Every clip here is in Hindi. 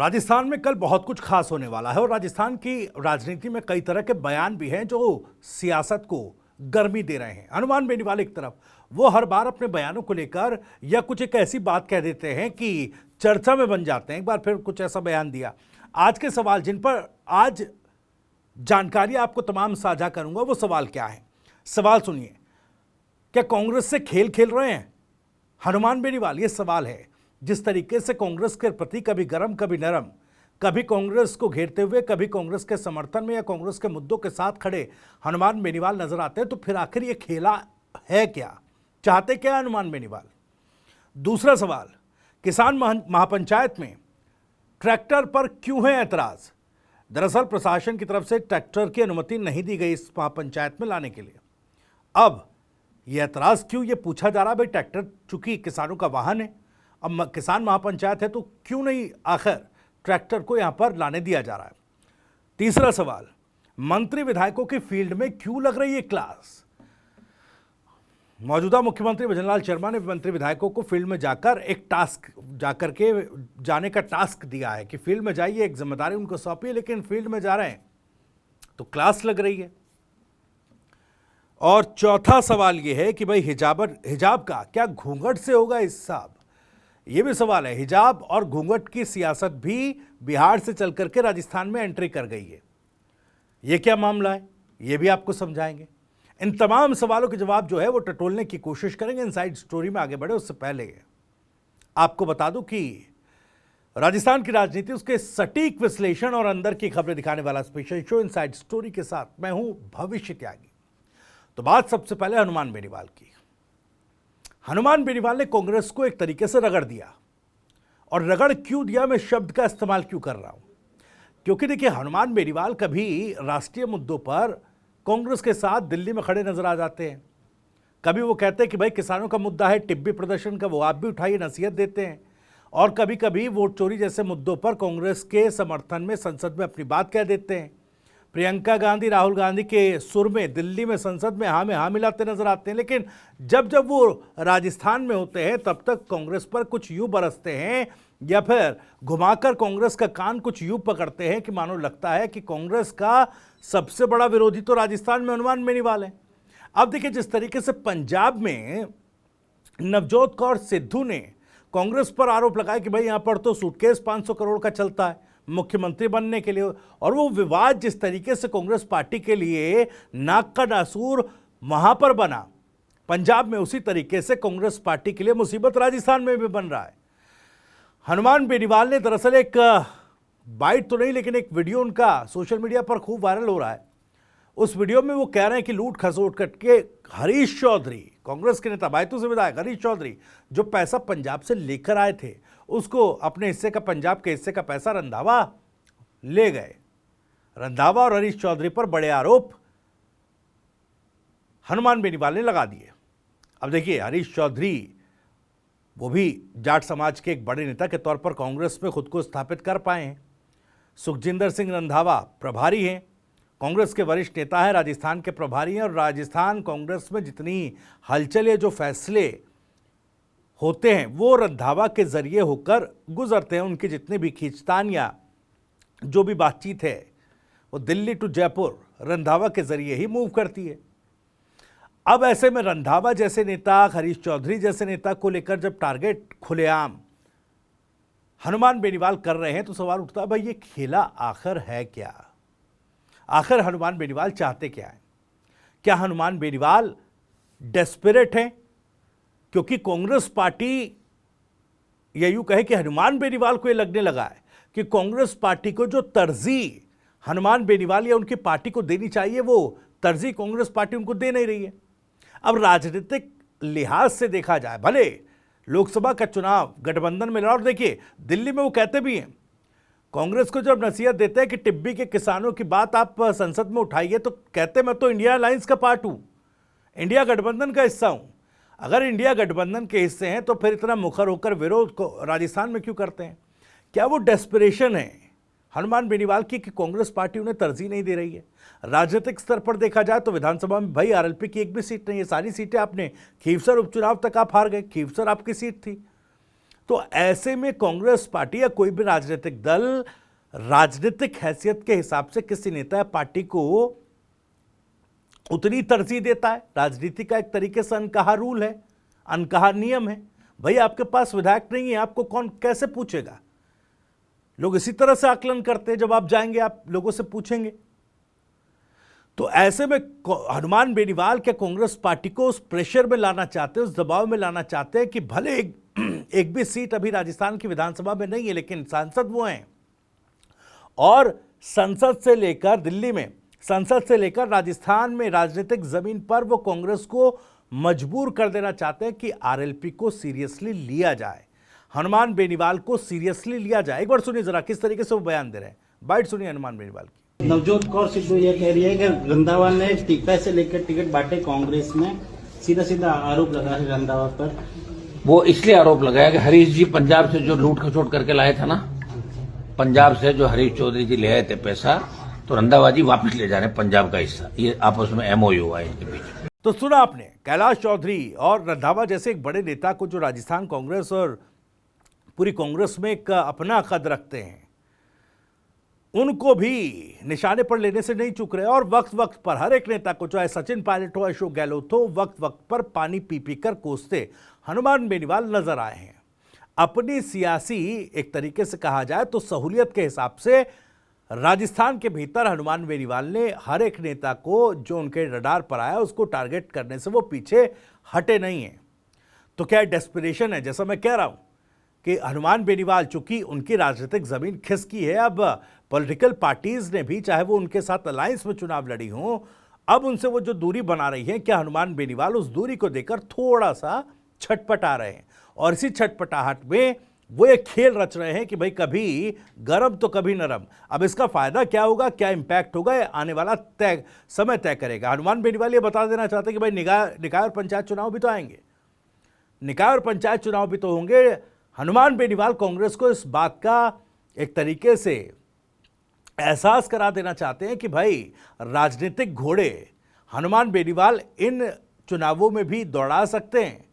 राजस्थान में कल बहुत कुछ खास होने वाला है और राजस्थान की राजनीति में कई तरह के बयान भी हैं जो सियासत को गर्मी दे रहे हैं। हनुमान बेनीवाल एक तरफ, वो हर बार अपने बयानों को लेकर या कुछ एक ऐसी बात कह देते हैं कि चर्चा में बन जाते हैं। एक बार फिर कुछ ऐसा बयान दिया। आज के सवाल जिन पर आज जानकारी आपको तमाम साझा करूंगा, वो सवाल क्या है? सवाल सुनिए। क्या कांग्रेस से खेल खेल रहे हैं हनुमान बेनीवाल? ये सवाल है। जिस तरीके से कांग्रेस के प्रति कभी गरम कभी नरम, कभी कांग्रेस को घेरते हुए, कभी कांग्रेस के समर्थन में या कांग्रेस के मुद्दों के साथ खड़े हनुमान बेनीवाल नजर आते हैं, तो फिर आखिर ये खेला है क्या? चाहते क्या हनुमान बेनीवाल? दूसरा सवाल, किसान महापंचायत में ट्रैक्टर पर क्यों है ऐतराज? दरअसल प्रशासन की तरफ से ट्रैक्टर की अनुमति नहीं दी गई इस महापंचायत में लाने के लिए। अब यह ऐतराज क्यों, ये पूछा जा रहा है। भाई ट्रैक्टर चूंकि किसानों का वाहन है, अब किसान महापंचायत है, तो क्यों नहीं आखिर ट्रैक्टर को यहां पर लाने दिया जा रहा है? तीसरा सवाल, मंत्री विधायकों की फील्ड में क्यों लग रही है क्लास? मौजूदा मुख्यमंत्री भजनलाल शर्मा ने मंत्री विधायकों को फील्ड में जाने का टास्क दिया है कि फील्ड में जाइए, एक जिम्मेदारी उनको सौंपी है, लेकिन फील्ड में जा रहे हैं तो क्लास लग रही है। और चौथा सवाल यह है कि भाई हिजाब का क्या घूंघट से होगा हिसाब? ये भी सवाल है। हिजाब और घूंघट की सियासत भी बिहार से चल करके राजस्थान में एंट्री कर गई है। ये क्या मामला है, ये भी आपको समझाएंगे। इन तमाम सवालों के जवाब जो है वो टटोलने की कोशिश करेंगे। इनसाइड स्टोरी में आगे बढ़े उससे पहले आपको बता दूं कि राजस्थान की राजनीति, उसके सटीक विश्लेषण और अंदर की खबरें दिखाने वाला स्पेशल शो इनसाइड स्टोरी के साथ मैं हूं भविष्य त्यागी। तो बात सबसे पहले हनुमान बेनीवाल की। हनुमान बेनीवाल ने कांग्रेस को एक तरीके से रगड़ दिया। और रगड़ क्यों दिया, मैं शब्द का इस्तेमाल क्यों कर रहा हूं? क्योंकि देखिए, हनुमान बेनीवाल कभी राष्ट्रीय मुद्दों पर कांग्रेस के साथ दिल्ली में खड़े नजर आ जाते हैं। कभी वो कहते हैं कि भाई किसानों का मुद्दा है, टिब्बी प्रदर्शन का, वो आप भी उठाइए, नसीहत देते हैं। और कभी कभी वोट चोरी जैसे मुद्दों पर कांग्रेस के समर्थन में संसद में अपनी बात कह देते हैं। प्रियंका गांधी, राहुल गांधी के सुर में दिल्ली में संसद में हाँ मिलाते नजर आते हैं। लेकिन जब जब वो राजस्थान में होते हैं तब तक कांग्रेस पर कुछ यूं बरसते हैं या फिर घुमाकर कांग्रेस का कान कुछ यूं पकड़ते हैं कि मानो लगता है कि कांग्रेस का सबसे बड़ा विरोधी तो राजस्थान में हनुमान बेनीवाल है। अब देखिए, जिस तरीके से पंजाब में नवजोत कौर सिद्धू ने कांग्रेस पर आरोप लगाया कि भाई यहां पर तो सूटकेस 500 करोड़ का चलता है मुख्यमंत्री बनने के लिए, और वो विवाद जिस तरीके से कांग्रेस पार्टी के लिए नाक का नासूर वहां पर बना पंजाब में, उसी तरीके से कांग्रेस पार्टी के लिए मुसीबत राजस्थान में भी बन रहा है। हनुमान बेनीवाल ने दरअसल एक बाइट तो नहीं, लेकिन एक वीडियो उनका सोशल मीडिया पर खूब वायरल हो रहा है। उस वीडियो में वो कह रहे हैं कि लूट खसोट करके हरीश चौधरी, कांग्रेस के नेता बायतू से विधायक हरीश चौधरी, जो पैसा पंजाब से लेकर आए थे, उसको अपने हिस्से का, पंजाब के हिस्से का पैसा रंधावा ले गए। रंधावा और हरीश चौधरी पर बड़े आरोप हनुमान बेनीवाल ने लगा दिए। अब देखिए, हरीश चौधरी वो भी जाट समाज के एक बड़े नेता के तौर पर कांग्रेस में खुद को स्थापित कर पाए हैं। सुखजिंदर सिंह रंधावा प्रभारी हैं, कांग्रेस के वरिष्ठ नेता हैं, राजस्थान के प्रभारी हैं। और राजस्थान कांग्रेस में जितनी हलचल है, जो फैसले होते हैं, वो रंधावा के जरिए होकर गुजरते हैं। उनकी जितनी भी खींचतान या जो भी बातचीत है, वो दिल्ली टू जयपुर रंधावा के जरिए ही मूव करती है। अब ऐसे में रंधावा जैसे नेता, हरीश चौधरी जैसे नेता को लेकर जब टारगेट खुलेआम हनुमान बेनीवाल कर रहे हैं, तो सवाल उठता है, भाई ये खेला आखिर है क्या? आखिर हनुमान बेनीवाल चाहते क्या है? क्या हनुमान बेनीवाल डेस्परेट हैं क्योंकि कांग्रेस पार्टी, या यूं कहे कि हनुमान बेनीवाल को ये लगने लगा है कि कांग्रेस पार्टी को जो तरजीह हनुमान बेनीवाल या उनकी पार्टी को देनी चाहिए, वो तरजीह कांग्रेस पार्टी उनको दे नहीं रही है। अब राजनीतिक लिहाज से देखा जाए, भले लोकसभा का चुनाव गठबंधन में लड़ा, और देखिए दिल्ली में वो कहते भी हैं, कांग्रेस को जब नसीहत देते हैं कि टिब्बी के किसानों की बात आप संसद में उठाइए, तो कहते मैं तो इंडिया अलायंस का पार्ट हूं, इंडिया गठबंधन का हिस्सा हूं। अगर इंडिया गठबंधन के हिस्से हैं तो फिर इतना मुखर होकर विरोध को राजस्थान में क्यों करते हैं? क्या वो डेस्परेशन है हनुमान बेनीवाल की कि कांग्रेस पार्टी उन्हें तरजीह नहीं दे रही है? राजनीतिक स्तर पर देखा जाए तो विधानसभा में भाई आरएलपी की एक भी सीट नहीं है। सारी सीटें आपने, खीवसर उपचुनाव तक आप हार गए, खीवसर आपकी सीट थी। तो ऐसे में कांग्रेस पार्टी या कोई भी राजनीतिक दल राजनीतिक हैसियत के हिसाब से किसी नेता या पार्टी को उतनी तरजीह देता है। राजनीति का एक तरीके से अनकहा रूल है, अनकहा नियम है। भाई आपके पास विधायक नहीं है, आपको कौन कैसे पूछेगा? लोग इसी तरह से आकलन करते हैं, जब आप जाएंगे आप लोगों से पूछेंगे। तो ऐसे में हनुमान बेनीवाल के कांग्रेस पार्टी को उस प्रेशर में लाना चाहते हैं, उस दबाव में लाना चाहते हैं कि भले एक भी सीट अभी राजस्थान की विधानसभा में नहीं है, लेकिन सांसद वो हैं, और संसद से लेकर दिल्ली में, संसद से लेकर राजस्थान में राजनीतिक जमीन पर वो कांग्रेस को मजबूर कर देना चाहते हैं कि आरएलपी को सीरियसली लिया जाए, हनुमान बेनीवाल को सीरियसली लिया जाए। एक बार सुनिए जरा किस तरीके से वो बयान दे रहे हैं, बाइट सुनिए हनुमान बेनीवाल की। नवजोत कौर सिद्धू ये कह रही है कि रंधावा ने पैसे लेकर टिकट बांटे कांग्रेस में, सीधा सीधा आरोप लगा है रंधावा पर। वो इसलिए आरोप लगाया कि हरीश जी पंजाब से जो लूट खसोट करके लाए थे ना, पंजाब से जो हरीश चौधरी जी ले आए थे पैसा, तो रंधावा जी वापस ले जा रहे हैं पंजाब का हिस्सा। ये आपस में एमओयू हुआ है इनके बीच। तो सुना आपने, कैलाश चौधरी और रंधावा जैसे एक बड़े नेता को जो राजस्थान कांग्रेस और पूरी कांग्रेस में एक अपना कद रखते हैं, उनको भी निशाने पर लेने से नहीं चूक रहे। और वक्त वक्त पर हर एक नेता को, चाहे सचिन पायलट हो, अशोक गहलोत हो, वक्त वक्त पर पानी पी पी कर कोसते हनुमान बेनीवाल नजर आए हैं। अपनी सियासी एक तरीके से कहा जाए तो सहूलियत के हिसाब से राजस्थान के भीतर हनुमान बेनीवाल ने हर एक नेता को जो उनके रडार पर आया उसको टारगेट करने से वो पीछे हटे नहीं हैं। तो क्या डेस्परेशन है? जैसा मैं कह रहा हूं कि हनुमान बेनीवाल, चूंकि उनकी राजनीतिक जमीन खिसकी है, अब पॉलिटिकल पार्टीज ने भी, चाहे वो उनके साथ अलायंस में चुनाव लड़ी हों, अब उनसे वो जो दूरी बना रही है, क्या हनुमान बेनीवाल उस दूरी को देखकर थोड़ा सा छटपटा रहे हैं? और इसी छटपटाहट में वो एक खेल रच रहे हैं कि भाई कभी गरम तो कभी नरम। अब इसका फायदा क्या होगा, क्या इंपैक्ट होगा, आने वाला समय तय करेगा। हनुमान बेनीवाल ये बता देना चाहते हैं कि भाई निकाय और पंचायत चुनाव भी तो आएंगे, निकाय और पंचायत चुनाव भी तो होंगे। हनुमान बेनीवाल कांग्रेस को इस बात का एक तरीके से एहसास करा देना चाहते हैं कि भाई राजनीतिक घोड़े हनुमान बेनीवाल इन चुनावों में भी दौड़ा सकते हैं।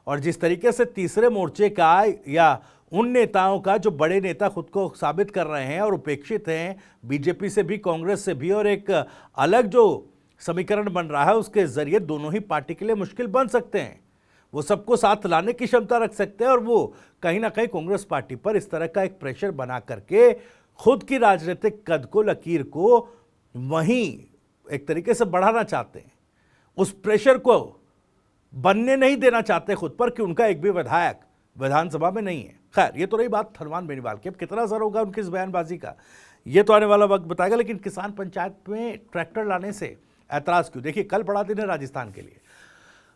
और जिस तरीके से तीसरे मोर्चे का या उन नेताओं का जो बड़े नेता खुद को साबित कर रहे हैं और उपेक्षित हैं बीजेपी से भी, कांग्रेस से भी, और एक अलग जो समीकरण बन रहा है उसके जरिए दोनों ही पार्टी के लिए मुश्किल बन सकते हैं। वो सबको साथ लाने की क्षमता रख सकते हैं और वो कहीं ना कहीं कांग्रेस पार्टी पर इस तरह का एक प्रेशर बना करके खुद की राजनीतिक कद को, लकीर को वहीं एक तरीके से बढ़ाना चाहते हैं। उस प्रेशर को बनने नहीं देना चाहते खुद पर कि उनका एक भी विधायक विधानसभा में नहीं है। खैर, ये तो रही बात हनुमान बेनीवाल की। अब कितना असर होगा उनकी इस बयानबाजी का, ये तो आने वाला वक्त बताएगा। लेकिन किसान पंचायत में ट्रैक्टर लाने से ऐतराज क्यों? देखिए, कल बड़ा दिन है राजस्थान के लिए,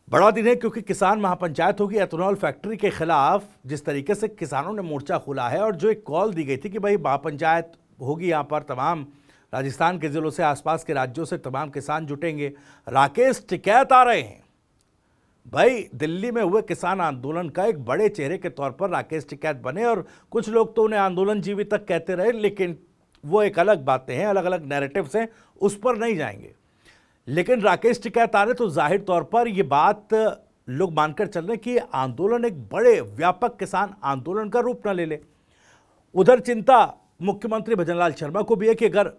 बड़ा दिन है क्योंकि किसान महापंचायत होगी। एथेनॉल फैक्ट्री के खिलाफ जिस तरीके से किसानों ने मोर्चा खोला है और जो एक कॉल दी गई थी कि भाई महापंचायत होगी, यहाँ पर तमाम राजस्थान के जिलों से, आसपास के राज्यों से तमाम किसान जुटेंगे। राकेश टिकैत आ रहे हैं। भाई दिल्ली में हुए किसान आंदोलन का एक बड़े चेहरे के तौर पर राकेश टिकैत बने और कुछ लोग तो उन्हें आंदोलन जीवी तक कहते रहे, लेकिन वो एक अलग बातें हैं, अलग अलग नैरेटिव्स हैं, उस पर नहीं जाएंगे। लेकिन राकेश टिकैत आ रहे तो जाहिर तौर पर ये बात लोग मानकर चल रहे कि आंदोलन एक बड़े व्यापक किसान आंदोलन का रूप न ले ले। उधर चिंता मुख्यमंत्री भजनलाल शर्मा को भी है कि अगर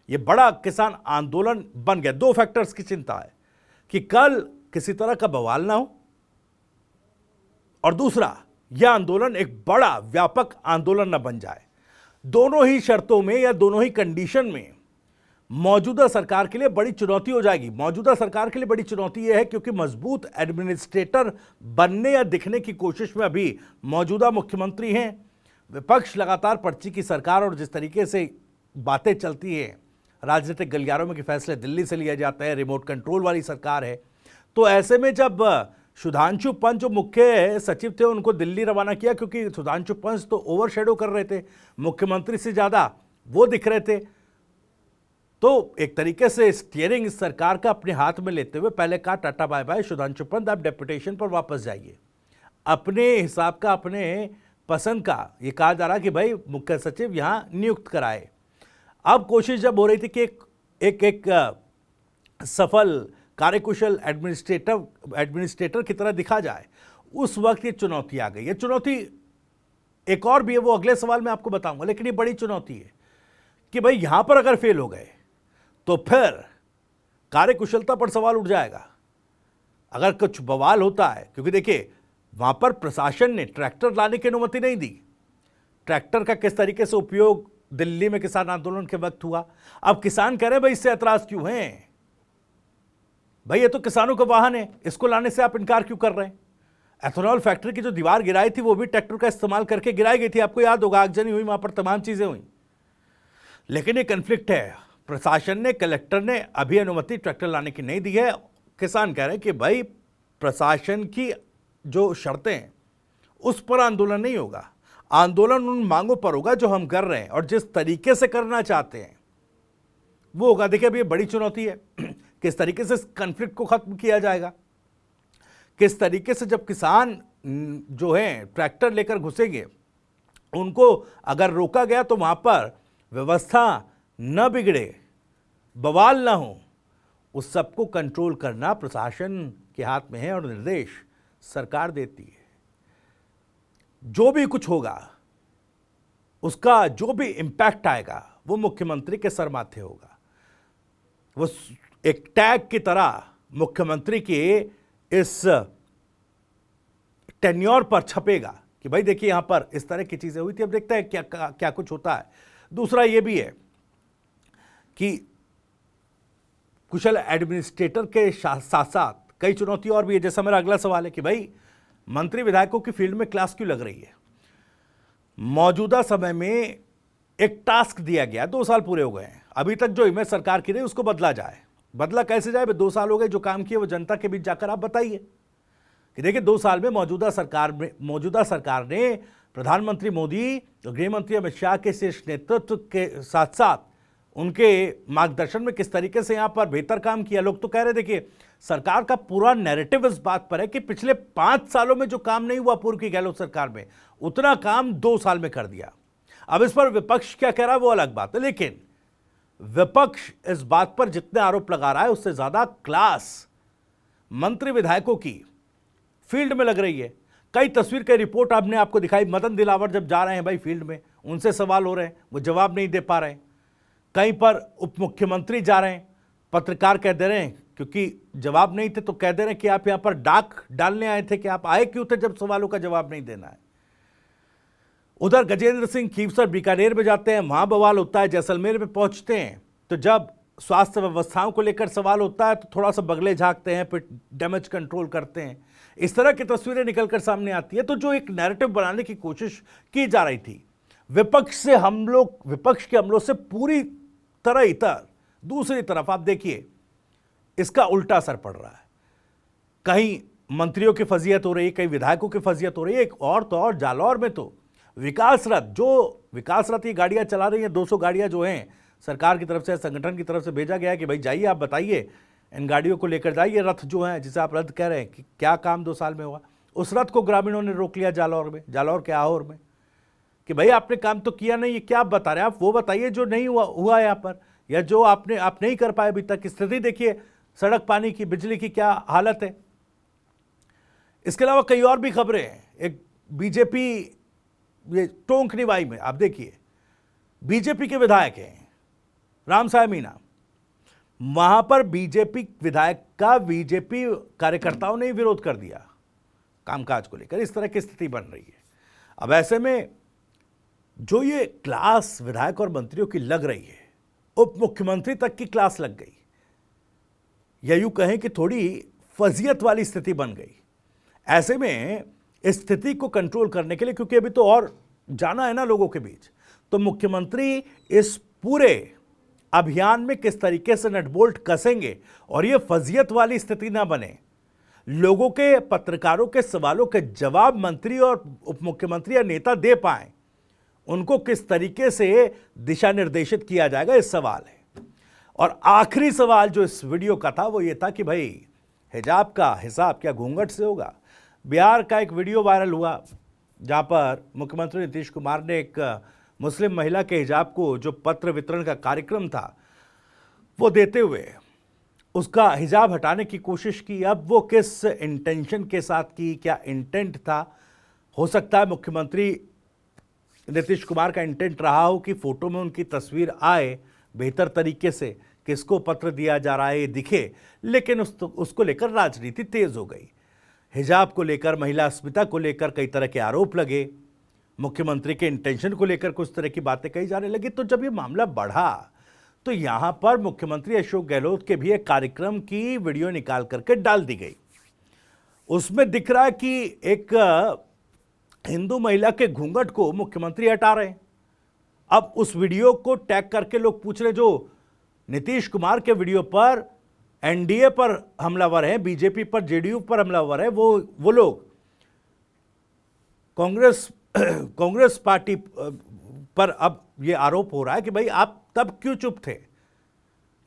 ये बड़ा किसान आंदोलन बन गया, दो फैक्टर्स की चिंता है कि कल किसी तरह का बवाल ना हो, और दूसरा यह आंदोलन एक बड़ा व्यापक आंदोलन न बन जाए। दोनों ही शर्तों में या दोनों ही कंडीशन में मौजूदा सरकार के लिए बड़ी चुनौती हो जाएगी। मौजूदा सरकार के लिए बड़ी चुनौती यह है क्योंकि मजबूत एडमिनिस्ट्रेटर बनने या दिखने की कोशिश में अभी मौजूदा मुख्यमंत्री हैं। विपक्ष लगातार पर्ची की सरकार और जिस तरीके से बातें चलती हैं राजनीतिक गलियारों में कि फैसले दिल्ली से लिए जाते हैं, रिमोट कंट्रोल वाली सरकार है। तो ऐसे में जब सुधांशु पंच जो मुख्य सचिव थे उनको दिल्ली रवाना किया, क्योंकि सुधांशु पंच तो ओवरशैडो कर रहे थे, मुख्यमंत्री से ज़्यादा वो दिख रहे थे, तो एक तरीके से स्टीयरिंग इस सरकार का अपने हाथ में लेते हुए पहले कहा टाटा बाय बाय, सुधांशु पंच आप डेपुटेशन पर वापस जाइए, अपने हिसाब का, अपने पसंद का। ये कहा जा रहा कि भाई मुख्य सचिव यहाँ नियुक्त कराए। अब कोशिश जब हो रही थी कि एक सफल कार्यकुशल एडमिनिस्ट्रेटर की तरह दिखा जाए, उस वक्त ये चुनौती आ गई। ये चुनौती एक और भी है, वो अगले सवाल में आपको बताऊंगा, लेकिन ये बड़ी चुनौती है कि भाई यहां पर अगर फेल हो गए तो फिर कार्यकुशलता पर सवाल उठ जाएगा अगर कुछ बवाल होता है। क्योंकि देखिए, वहां पर प्रशासन ने ट्रैक्टर लाने की अनुमति नहीं दी। ट्रैक्टर का किस तरीके से उपयोग दिल्ली में किसान आंदोलन के वक्त हुआ। अब किसान कह रहे हैं भाई इससे ऐतराज क्यों है, भाई ये तो किसानों का वाहन है, इसको लाने से आप इनकार क्यों कर रहे हैं। एथेनॉल फैक्ट्री की जो दीवार गिराई थी वो भी ट्रैक्टर का इस्तेमाल करके गिराई गई थी, आपको याद होगा, आगजनी हुई वहां पर, तमाम चीजें हुई। लेकिन ये कन्फ्लिक्ट है, प्रशासन ने, कलेक्टर ने अभी अनुमति ट्रैक्टर लाने की नहीं दी है। किसान कह रहे हैं कि भाई प्रशासन की जो शर्तें हैं उस पर आंदोलन नहीं होगा, आंदोलन उन मांगों पर होगा जो हम कर रहे हैं और जिस तरीके से करना चाहते हैं वो होगा। देखिए, अभी ये बड़ी चुनौती है किस तरीके से इस कन्फ्लिक्ट को खत्म किया जाएगा, किस तरीके से जब किसान जो हैं ट्रैक्टर लेकर घुसेंगे, उनको अगर रोका गया तो वहां पर व्यवस्था न बिगड़े, बवाल ना हो, उस सबको कंट्रोल करना प्रशासन के हाथ में है और निर्देश सरकार देती है। जो भी कुछ होगा उसका जो भी इम्पैक्ट आएगा वो मुख्यमंत्री के सर माथे होगा। वो एक टैग की तरह मुख्यमंत्री के इस टेन्योर पर छपेगा कि भाई देखिए यहां पर इस तरह की चीजें हुई थी, अब देखते हैं क्या कुछ होता है। दूसरा ये भी है कि कुशल एडमिनिस्ट्रेटर के साथ साथ कई चुनौती और भी है। जैसा मेरा अगला सवाल है कि भाई मंत्री विधायकों की फील्ड में क्लास क्यों लग रही है। मौजूदा समय में एक टास्क दिया गया, 2 साल पूरे हो गए हैं, अभी तक जो इमेज सरकार की रही उसको बदला जाए। बदला कैसे जाए, 2 साल हो गए, जो काम किए वो जनता के बीच जाकर आप बताइए कि देखिए 2 साल में मौजूदा सरकार ने प्रधानमंत्री मोदी, गृह मंत्री अमित शाह के शीर्ष नेतृत्व के साथ साथ उनके मार्गदर्शन में किस तरीके से यहां पर बेहतर काम किया। लोग तो कह रहे, देखिए सरकार का पूरा नैरेटिव इस बात पर है कि पिछले 5 सालों में जो काम नहीं हुआ पूर्व की गहलोत सरकार में, उतना काम 2 साल में कर दिया। अब इस पर विपक्ष क्या कह रहा है वो अलग बात है, लेकिन विपक्ष इस बात पर जितने आरोप लगा रहा है उससे ज्यादा क्लास मंत्री विधायकों की फील्ड में लग रही है। कई तस्वीर, कई रिपोर्ट आपने आपको दिखाई, मदन दिलावर जब जा रहे हैं भाई फील्ड में, उनसे सवाल हो रहे हैं, वो जवाब नहीं दे पा रहे हैं। कहीं पर उप मुख्यमंत्री जा रहे हैं, पत्रकार कह दे रहे हैं क्योंकि जवाब नहीं थे तो कह दे रहे हैं कि आप यहां पर डाक डालने आए थे, कि आप आए क्यों थे जब सवालों का जवाब नहीं देना है। उधर गजेंद्र सिंह खीवसर बीकानेर में जाते हैं, वहां बवाल होता है। जैसलमेर में पहुंचते हैं तो जब स्वास्थ्य व्यवस्थाओं को लेकर सवाल होता है तो थोड़ा सा बगले झांकते हैं, फिर डैमेज कंट्रोल करते हैं। इस तरह की तस्वीरें निकलकर सामने आती है। तो जो एक नैरेटिव बनाने की कोशिश की जा रही थी विपक्ष के हमलों से पूरी तरह इतर, दूसरी तरफ आप देखिए इसका उल्टा असर पड़ रहा है। कहीं मंत्रियों की फजीयत हो रही है, कहीं विधायकों की फजीयत हो रही है। एक और तो और जालौर में तो विकास रथ ये गाड़ियां चला रही हैं, 200 गाड़ियां जो हैं सरकार की तरफ से, संगठन की तरफ से भेजा गया है कि भाई जाइए आप बताइए, इन गाड़ियों को लेकर जाइए। रथ जो है जिसे आप रद्द कह रहे हैं कि क्या काम 2 साल में हुआ, उस रथ को ग्रामीणों ने रोक लिया जालौर के आहोर में कि भाई आपने काम तो किया नहीं, ये क्या आप बता रहे हैं, आप वो बताइए जो नहीं हुआ यहाँ पर, या जो आप नहीं कर पाए अभी तक। स्थिति देखिए, सड़क, पानी की, बिजली की क्या हालत है। इसके अलावा कई और भी खबरें हैं। एक बीजेपी ये टोंक निवाई में आप देखिए, बीजेपी के विधायक हैं राम साय मीना, वहां पर बीजेपी विधायक का बीजेपी कार्यकर्ताओं ने विरोध कर दिया कामकाज को लेकर। इस तरह की स्थिति बन रही है। अब ऐसे में जो ये क्लास विधायक और मंत्रियों की लग रही है, उप मुख्यमंत्री तक की क्लास लग गई, या यूं कहें कि थोड़ी फजीयत वाली स्थिति बन गई। ऐसे में इस स्थिति को कंट्रोल करने के लिए, क्योंकि अभी तो और जाना है ना लोगों के बीच, तो मुख्यमंत्री इस पूरे अभियान में किस तरीके से नटबोल्ट कसेंगे और ये फजीयत वाली स्थिति ना बने, लोगों के, पत्रकारों के सवालों के जवाब मंत्री और उप मुख्यमंत्री या नेता दे पाए, उनको किस तरीके से दिशा निर्देशित किया जाएगा, इस सवाल है। और आखिरी सवाल जो इस वीडियो का था वो ये था कि भाई हिजाब का हिसाब क्या घूंघट से होगा। बिहार का एक वीडियो वायरल हुआ जहां पर मुख्यमंत्री नीतीश कुमार ने एक मुस्लिम महिला के हिजाब को, जो पत्र वितरण का कार्यक्रम था वो देते हुए उसका हिजाब हटाने की कोशिश की। अब वो किस इंटेंशन के साथ की, क्या इंटेंट था, हो सकता है मुख्यमंत्री नीतीश कुमार का इंटेंट रहा हो कि फोटो में उनकी तस्वीर आए बेहतर तरीके से, किसको पत्र दिया जा रहा है ये दिखे, लेकिन उसको लेकर राजनीति तेज हो गई। हिजाब को लेकर, महिला अस्मिता को लेकर कई तरह के आरोप लगे, मुख्यमंत्री के इंटेंशन को लेकर कुछ तरह की बातें कही जाने लगी। तो जब ये मामला बढ़ा तो यहां पर मुख्यमंत्री अशोक गहलोत के भी एक कार्यक्रम की वीडियो निकाल करके डाल दी गई। उसमें दिख रहा है कि एक हिंदू महिला के घूंघट को मुख्यमंत्री हटा रहे हैं। अब उस वीडियो को टैग करके लोग पूछ रहे, जो नीतीश कुमार के वीडियो पर एनडीए पर हमलावर हैं, बीजेपी पर, जेडीयू पर हमलावर है, वो लोग कांग्रेस पार्टी पर अब ये आरोप हो रहा है कि भाई आप तब क्यों चुप थे।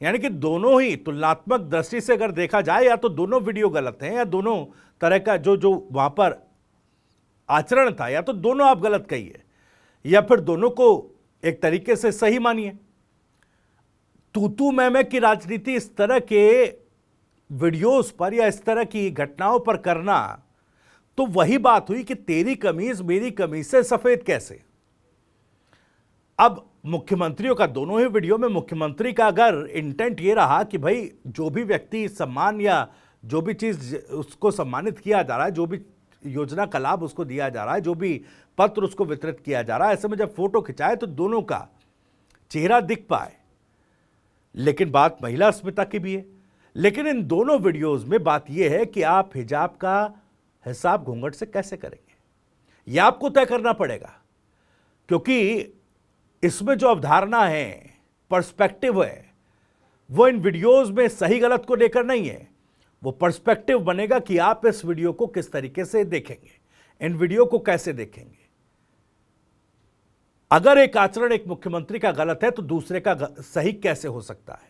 यानी कि दोनों ही तुलनात्मक दृष्टि से अगर देखा जाए, या तो दोनों वीडियो गलत हैं, या दोनों तरह का जो वहां पर आचरण था, या तो दोनों आप गलत कहिए, या फिर दोनों को एक तरीके से सही मानिए। तू मैं की राजनीति इस तरह के वीडियोस पर या इस तरह की घटनाओं पर करना, तो वही बात हुई कि तेरी कमीज मेरी कमीज से सफेद कैसे। अब मुख्यमंत्रियों का दोनों ही वीडियो में मुख्यमंत्री का अगर इंटेंट ये रहा कि भाई जो भी व्यक्ति सम्मान या जो भी चीज उसको सम्मानित किया जा रहा है, जो भी योजना का लाभ उसको दिया जा रहा है, जो भी पत्र उसको वितरित किया जा रहा है, ऐसे में जब फोटो खिंचाए तो दोनों का चेहरा दिख पाए। लेकिन बात महिला अस्मिता की भी है। लेकिन इन दोनों वीडियोस में बात यह है कि आप हिजाब का हिसाब घूंघट से कैसे करेंगे, यह आपको तय करना पड़ेगा, क्योंकि इसमें जो अवधारणा है, पर्सपेक्टिव है, वो इन वीडियोस में सही गलत को लेकर नहीं है। वो पर्सपेक्टिव बनेगा कि आप इस वीडियो को किस तरीके से देखेंगे, इन वीडियो को कैसे देखेंगे। अगर एक आचरण एक मुख्यमंत्री का गलत है तो दूसरे का सही कैसे हो सकता है,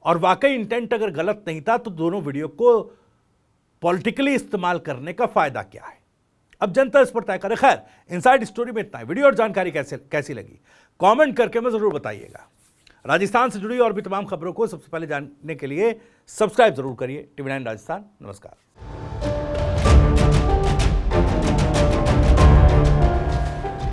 और वाकई इंटेंट अगर गलत नहीं था तो दोनों वीडियो को पॉलिटिकली इस्तेमाल करने का फायदा क्या है, अब जनता इस पर तय करे। खैर, इनसाइड स्टोरी में इतना है। वीडियो और जानकारी कैसी लगी कमेंट करके मैं जरूर बताइएगा। राजस्थान से जुड़ी और भी तमाम खबरों को सबसे पहले जानने के लिए सब्सक्राइब जरूर करिए TV9 राजस्थान। नमस्कार।